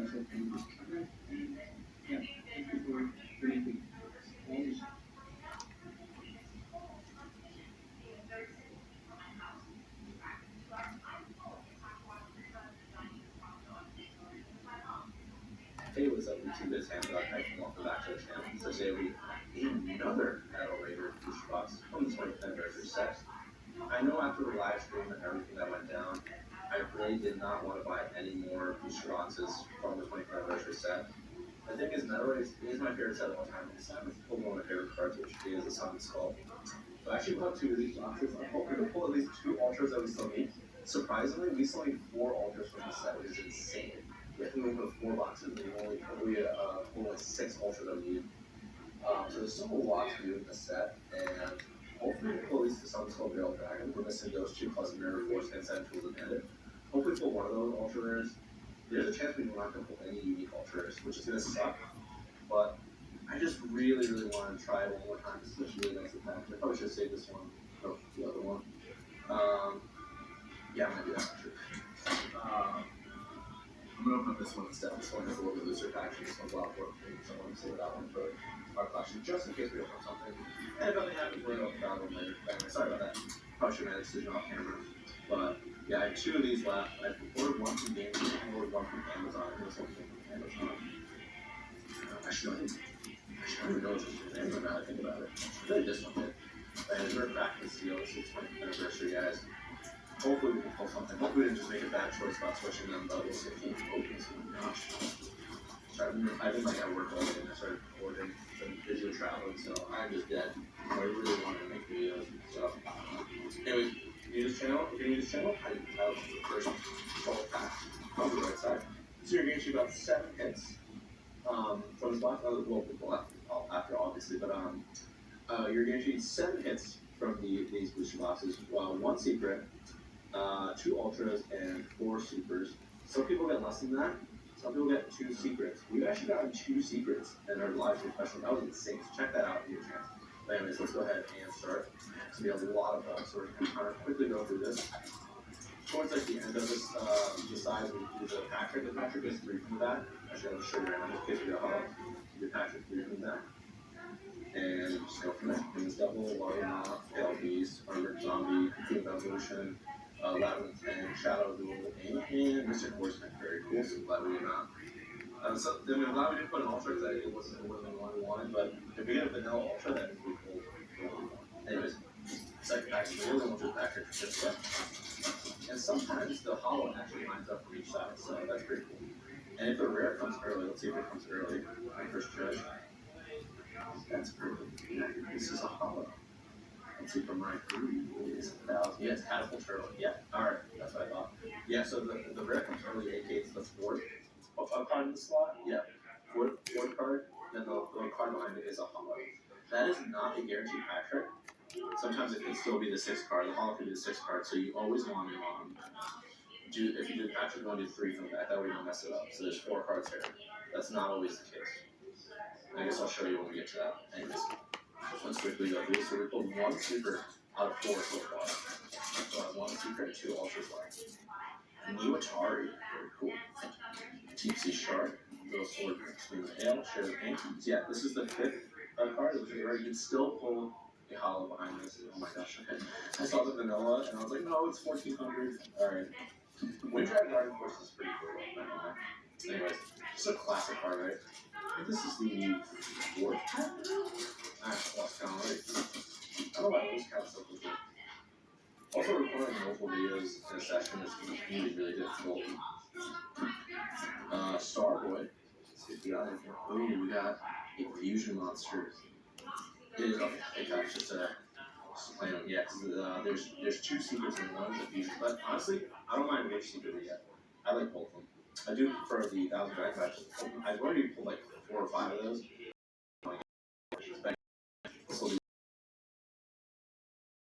Hey, what's up, YouTube? It's Hamdog. Welcome back to the channel. So today we another Battle Raider booster box from the 25th anniversary set. I know after the live stream and everything that went down, I really did not want to buy any more booster boxes from the 25th anniversary set. The thing is, Metal Race is my favorite set of all time. It's not pulled one of my favorite cards, which is the Sun Skull. So I actually bought two of these boxes. I'm hoping to pull at least two ultras that we still need. Surprisingly, we still need four ultras from the set, which is insane. We have to open four boxes, and we only pull like six ultras that we need. So there's still a lot to do in the set, and hopefully we'll pull at least the Sun Skull Veil Dragon. We're missing those two plus Mirror Force and Sand Tools and Bandit. Hopefully pull one of those ultra rares. There's a chance we're not going to pull any unique ultra rares, which is going to suck. But I just really want to try it one more time. This is really nice package. I probably should save this one. No, the other one. Yeah, I'm going to do that actually. I'm going to open up this one instead. This one has a little bit looser packaging. This one's a lot more clean, so I'm going to save that one for our collection, just in case we open up something. And if nothing happens, we're going to open that one later. Anyway, sorry about that. Probably should have made a decision off camera. But yeah, I have two of these left. I ordered one from Games and ordered one from Amazon. I think this one came from Amazon. Actually, I don't even know what's from Amazon now that I think about it. I feel like this one did. And we're back to Steel. This is 20th anniversary, guys. Hopefully we can pull something. Hopefully we didn't just make a bad choice about switching them, but we'll see if we can open some. Gosh. I did my work all day and I started recording some video traveling, so I'm just dead. I really wanted to make videos. So, anyways, new to this channel. If you're new to this channel, I didn't tell the first full pack on the right side. So you're going to shoot about 7 hits from this box. Well, after obviously, but you're going to shoot 7 hits from these booster boxes. One secret. 2 ultras and 4 supers. Some people get less than that. Some people get 2 secrets. We've actually gotten 2 secrets in our live stream special. That was insane. So check that out if you get a chance. But anyways, let's go ahead and start. It's going to be a lot of fun, so we're going to kind of quickly go through this. Towards like the end of this, the side, we do the Patrick. The Patrick is 3 from that. Actually, I'll show you right now, just in case we get a huddle. The Patrick 3 from that. And just go from there. Things Double, Water Moth, Pale Beast, Armored Zombie, Cocoon Evolution, Labyrinth and Shadow Duel, and Mr. Horseman. Very cool, so glad we did not. So I mean, I'm glad we didn't put an ultra because it wasn't one we wanted, but if we get a vanilla ultra, that would be cool. Anyways, second package, we really want this package for this stuff. And sometimes the hollow actually lines up from each side, so that's pretty cool. And if the rare comes early, let's see if it comes early. My first judge. That's perfect. Yeah, this is a hollow. Let's see from right through is 1,000. Yeah, it's Catapult Turtle. Yeah, alright, that's what I thought. Yeah, so the rare comes early, aka it's the fourth card in the slot. Yeah, fourth card, then the card behind it is a hollow. That is not a guaranteed pack trick. Sometimes it can still be the 6th card. The hollow could be the 6th card, so you always want to if you do the pack trick, you want to do 3 from that. That way you don't mess it up. So there's 4 cards here. That's not always the case. I guess I'll show you when we get to that. Anyways. Let's quickly go through this. So we pulled 1 super out of 4 so far. So I have 1 super and 2 ultras left. New Atari, very cool. Deep Sea Shark, Little Sword, Swing the Hail, Share the Pain. Yeah, this is the 5th card, which is rare. You can still pull a hollow behind this. Oh my gosh, okay. I saw the vanilla and I was like, no, it's 1400. Alright. Windrive Garden Force is pretty cool. Anyways, just a classic card, right? I think this is the 4th. I lost count already. I don't know why I lose count so quickly. Also, recording multiple videos in a session is really difficult. Starboy. Let's see if we got anything. Ooh, we got a fusion monster. It is okay. It's just plain. Yeah, because there's 2 secrets and 1 is a fusion. But honestly, I don't mind which secret we get. I like both of them. I do prefer the 1,000 Dragon Matches. I've already pulled like 4 or 5 of those.